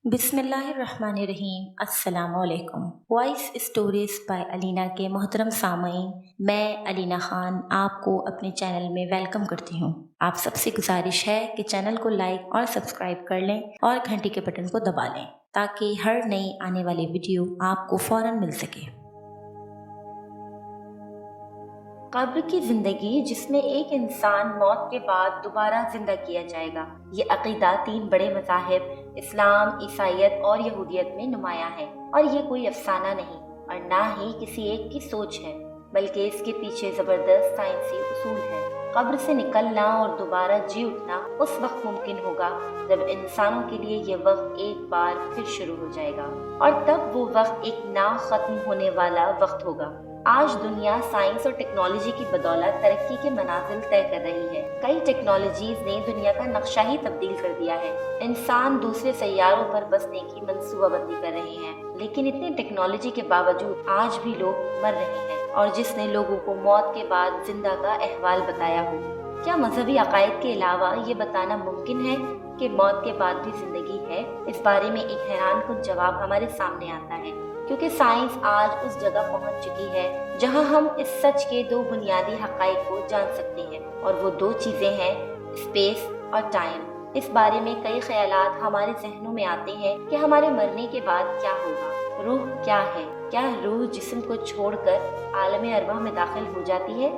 बिस्मिल्लाहिर्रहमानिर्रहीम। अस्सलाम वालेकुम। वॉइस स्टोरीज बाय अलीना के मोहतरम सामईन, मैं अलीना ख़ान आपको अपने चैनल में वेलकम करती हूँ। आप सबसे गुजारिश है कि चैनल को लाइक और सब्सक्राइब कर लें और घंटी के बटन को दबा लें ताकि हर नई आने वाली वीडियो आपको फ़ौरन मिल सके। कब्र की जिंदगी, जिसमें एक इंसान मौत के बाद दोबारा जिंदा किया जाएगा, ये अकीदा तीन बड़े मज़ाहिब इस्लाम, ईसाइयत और यहूदियत में नुमायां है। और ये कोई अफसाना नहीं और ना ही किसी एक की सोच है, बल्कि इसके पीछे ज़बरदस्त साइंसी उसूल है। कब्र से निकलना और दोबारा जी उठना उस वक्त मुमकिन होगा जब इंसानों के लिए ये वक्त एक बार फिर शुरू हो जाएगा, और तब वो वक्त एक ना खत्म होने वाला वक्त होगा। आज दुनिया साइंस और टेक्नोलॉजी की बदौलत तरक्की के मनाजिल तय कर रही है। कई टेक्नोलॉजीज ने दुनिया का नक्शा ही तब्दील कर दिया है। इंसान दूसरे सैयारों पर बसने की मंसूबाबंदी कर रहे हैं, लेकिन इतनी टेक्नोलॉजी के बावजूद आज भी लोग मर रहे हैं। और जिसने लोगों को मौत के बाद जिंदा का अहवाल बताया हो, क्या मजहबी अकायद के अलावा ये बताना मुमकिन है कि मौत के बाद भी जिंदगी है? इस बारे में एक हैरानकुन जवाब हमारे सामने आता है, क्योंकि साइंस आज उस जगह पहुंच चुकी है जहां हम इस सच के दो बुनियादी हक़ाइक़ को जान सकते हैं, और वो दो चीज़ें हैं स्पेस और टाइम। इस बारे में कई ख्यालात हमारे जहनों में आते हैं कि हमारे मरने के बाद क्या होगा, रूह क्या है, क्या रूह जिस्म को छोड़कर आलम अरवाह में दाखिल हो जाती है,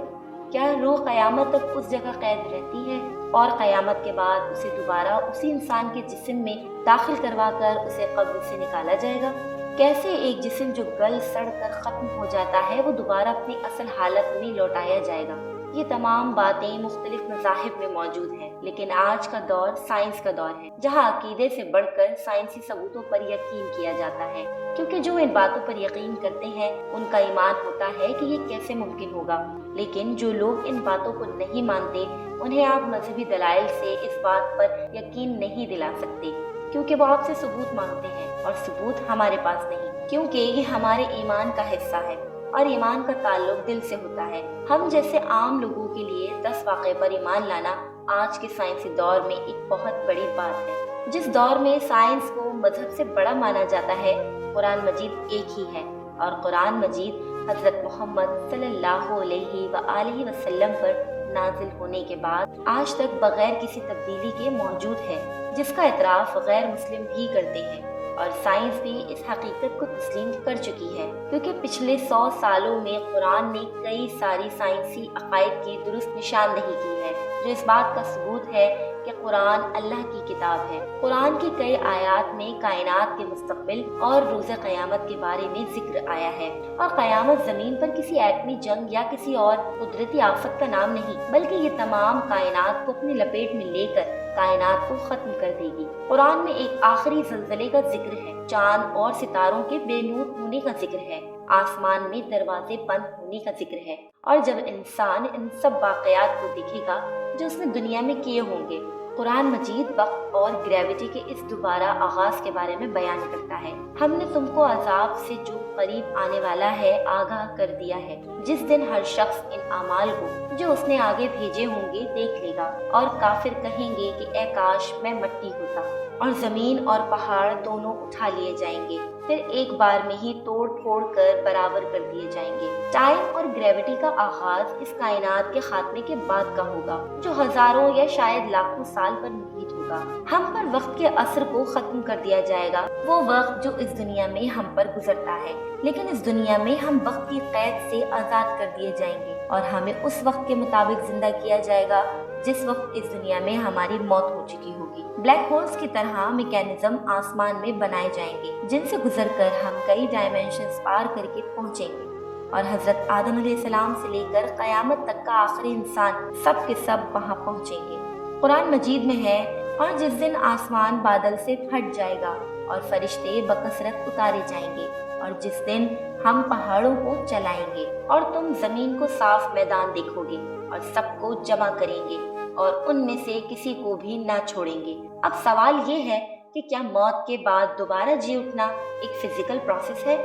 क्या रूह क़यामत तक उस जगह कैद रहती है और क़यामत के बाद उसे दोबारा उसी इंसान के जिस्म में दाखिल करवा कर उसे कब्र से निकाला जाएगा? कैसे एक जिस्म जो गल सड़ कर ख़त्म हो जाता है वो दोबारा अपनी असल हालत में लौटाया जाएगा? ये तमाम बातें मुख्तलिफ मज़ाहिब में मौजूद हैं, लेकिन आज का दौर साइंस का दौर है, जहाँ अकीदे से बढ़कर साइंसी सबूतों पर यकीन किया जाता है, क्योंकि जो इन बातों पर यकीन करते हैं उनका ईमान होता है कि ये कैसे मुमकिन होगा। लेकिन जो लोग इन बातों को नहीं मानते, उन्हें आप मजहबी दलाइल से इस बात पर यकीन नहीं दिला सकते, क्योंकि वो आपसे सबूत मांगते हैं, और सबूत हमारे पास नहीं, क्योंकि ये हमारे ईमान का हिस्सा है और ईमान का ताल्लुक दिल से होता है। हम जैसे आम लोगों के लिए 10 वाक़े पर ईमान लाना आज के साइंसी दौर में एक बहुत बड़ी बात है। जिस दौर में साइंस को मजहब से बड़ा माना जाता है, कुरान मजीद एक ही है, और कुरान मजीद हज़रत मोहम्मद सल्लल्लाहु अलैहि वसल्लम पर नाजिल होने के बाद आज तक बगैर किसी तब्दीली के मौजूद है, जिसका इतराफ़ गैर मुस्लिम भी करते हैं। और साइंस भी इस हकीकत को तस्लीम कर चुकी है, क्योंकि पिछले 100 सालों में कुरान ने कई सारी साइंसी अकायद की दुरुस्त निशानदेही की है, जो इस बात का सबूत है कि कुरान अल्लाह की किताब है। कुरान की कई आयात में कायनात के मुस्तक़बिल और रोज़े क़यामत के बारे में जिक्र आया है, और क़यामत ज़मीन पर किसी एटमी जंग या किसी और कुदरती आफत का नाम नहीं, बल्कि ये तमाम कायनात को अपनी लपेट में लेकर कायनात को खत्म कर देगी। कुरान में एक आखिरी ज़लज़ले का जिक्र है, चांद और सितारों के बेनूर होने का जिक्र है, आसमान में दरवाजे बंद होने का जिक्र है। और जब इंसान इन सब वाक़यात को देखेगा जो उसने दुनिया में किए होंगे, कुरान मजीद वक्त और ग्रेविटी के इस दोबारा आगाज के बारे में बयान करता है। हमने तुमको अजाब से जो करीब आने वाला है आगाह कर दिया है, जिस दिन हर शख्स इन अमाल को जो उसने आगे भेजे होंगे देख लेगा, और काफिर कहेंगे कि ए काश मैं मट्टी होता, और जमीन और पहाड़ दोनों उठा लिए जाएंगे, फिर एक बार में ही तोड़ फोड़ कर बराबर कर दिए जाएंगे। टाइम और ग्रेविटी का आगाज इस कायनात के खात्मे के बाद का होगा, जो हजारों या शायद लाखों साल पर मुहित होगा। हम पर वक्त के असर को खत्म कर दिया जाएगा, वो वक्त जो इस दुनिया में हम पर गुजरता है, लेकिन इस दुनिया में हम वक्त की कैद से आजाद कर दिए जाएंगे, और हमें उस वक्त के मुताबिक जिंदा किया जाएगा जिस वक्त इस दुनिया में हमारी मौत हो चुकी होगी। ब्लैक होल्स की तरह मैकेनिज्म आसमान में बनाए जाएंगे, जिनसे गुजरकर हम कई डायमेंशंस पार करके पहुंचेंगे, और हजरत आदम अलैहिस्सलाम से लेकर कयामत तक का आखिरी इंसान सब के सब वहां पहुंचेंगे। कुरान मजीद में है, और जिस दिन आसमान बादल से फट जाएगा और फरिश्ते बकसरत उतारे जाएंगे, और जिस दिन हम पहाड़ों को चलाएंगे और तुम जमीन को साफ मैदान देखोगे और सबको जमा करेंगे और उनमें से किसी को भी ना छोड़ेंगे। अब सवाल ये है कि क्या मौत के बाद दोबारा जी उठना एक फिजिकल प्रोसेस है?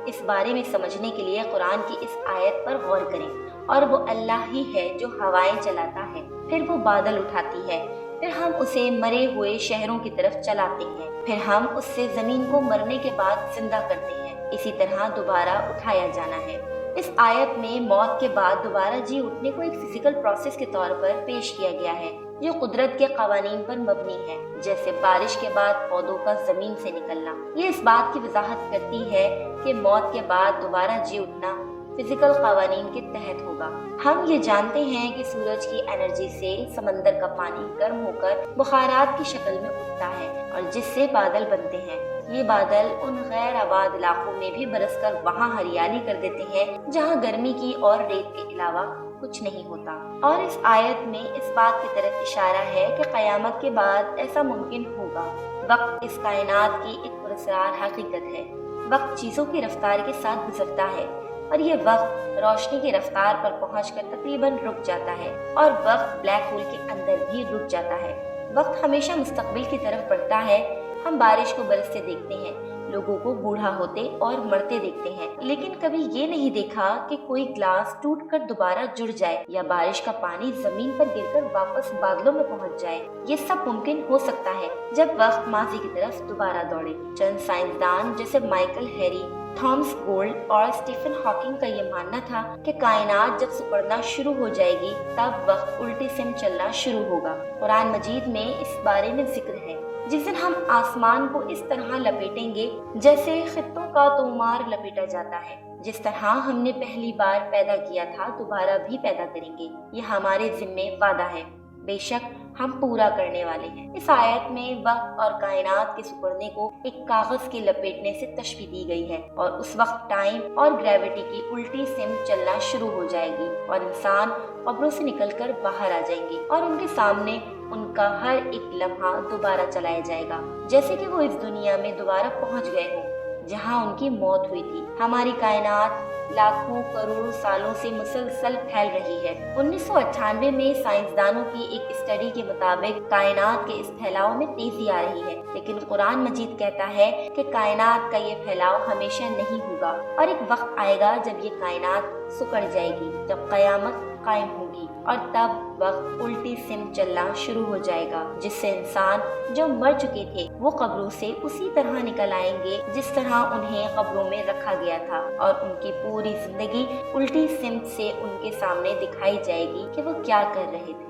इस बारे में समझने के लिए कुरान की इस आयत पर गौर करें। और वो अल्लाह ही है जो हवाएं चलाता है, फिर वो बादल उठाती है, پھر ہم اسے مرے ہوئے شہروں کی طرف چلاتے ہیں، پھر ہم اس سے زمین کو مرنے کے بعد زندہ کرتے ہیں۔ اسی طرح دوبارہ اٹھایا جانا ہے۔ اس آیت میں موت کے بعد دوبارہ جی اٹھنے کو ایک فزیکل پروسیس کے طور پر پیش کیا گیا ہے جو قدرت کے قوانین پر مبنی ہے، جیسے بارش کے بعد پودوں کا زمین سے نکلنا۔ یہ اس بات کی وضاحت کرتی ہے کہ موت کے بعد دوبارہ جی اٹھنا فزیکل قوانین کے تحت ہوگا۔ ہم یہ جانتے ہیں کہ سورج کی انرجی سے سمندر کا پانی گرم ہو کر بخارات کی شکل میں اٹھتا ہے اور جس سے بادل بنتے ہیں۔ یہ بادل ان غیر آباد علاقوں میں بھی برس کر وہاں ہریالی کر دیتے ہیں جہاں گرمی کی اور ریت کے علاوہ کچھ نہیں ہوتا۔ اور اس آیت میں اس بات کی طرف اشارہ ہے کہ قیامت کے بعد ایسا ممکن ہوگا۔ وقت اس کائنات کی ایک پراسرار حقیقت ہے۔ وقت چیزوں کی رفتار کے ساتھ گزرتا ہے اور یہ وقت روشنی کی رفتار پر پہنچ کر تقریباً رک جاتا ہے اور وقت بلیک ہول کے اندر بھی رک جاتا ہے۔ وقت ہمیشہ مستقبل کی طرف بڑھتا ہے۔ ہم بارش کو برستے دیکھتے ہیں، لوگوں کو بوڑھا ہوتے اور مرتے دیکھتے ہیں، لیکن کبھی یہ نہیں دیکھا کہ کوئی گلاس ٹوٹ کر دوبارہ جڑ جائے یا بارش کا پانی زمین پر گر کر واپس بادلوں میں پہنچ جائے۔ یہ سب ممکن ہو سکتا ہے جب وقت ماضی کی طرف دوبارہ دوڑے۔ چند سائنسدان جیسے مائیکل ہیری، تھامس گولڈ اور اسٹیفن ہاکنگ کا یہ ماننا تھا کہ کائنات جب سکڑنا شروع ہو جائے گی تب وقت الٹی سمت چلنا شروع ہوگا۔ قرآن مجید میں اس بارے میں ذکر ہے، جس دن ہم آسمان کو اس طرح لپیٹیں گے جیسے خطوں کا تومار لپیٹا جاتا ہے۔ جس طرح ہم نے پہلی بار پیدا کیا تھا دوبارہ بھی پیدا کریں گے۔ یہ ہمارے ذمے وعدہ ہے، بے شک ہم پورا کرنے والے ہیں۔ اس آیت میں وقت اور کائنات کے سکڑنے کو ایک کاغذ کے لپیٹنے سے تشبیہ دی گئی ہے، اور اس وقت ٹائم اور گریوٹی کی الٹی سمت چلنا شروع ہو جائے گی اور انسان قبروں سے نکل کر باہر آ جائیں گے اور ان کے سامنے ان کا ہر ایک لمحہ دوبارہ چلایا جائے گا، جیسے کہ وہ اس دنیا میں دوبارہ پہنچ گئے ہوں جہاں ان کی موت ہوئی تھی۔ ہماری کائنات لاکھوں کروڑوں سالوں سے مسلسل پھیل رہی ہے۔ 1998 میں سائنسدانوں کی ایک اسٹڈی کے مطابق کائنات کے اس پھیلاؤ میں تیزی آ رہی ہے، لیکن قرآن مجید کہتا ہے کہ کائنات کا یہ پھیلاؤ ہمیشہ نہیں ہوگا اور ایک وقت آئے گا جب یہ کائنات سکڑ جائے گی، جب قیامت قائم ہوگی اور تب وقت الٹی سمت چلنا شروع ہو جائے گا، جس سے انسان جو مر چکے تھے وہ قبروں سے اسی طرح نکل آئیں گے جس طرح انہیں قبروں میں رکھا گیا تھا، اور ان کی پوری زندگی الٹی سمت سے ان کے سامنے دکھائی جائے گی کہ وہ کیا کر رہے تھے۔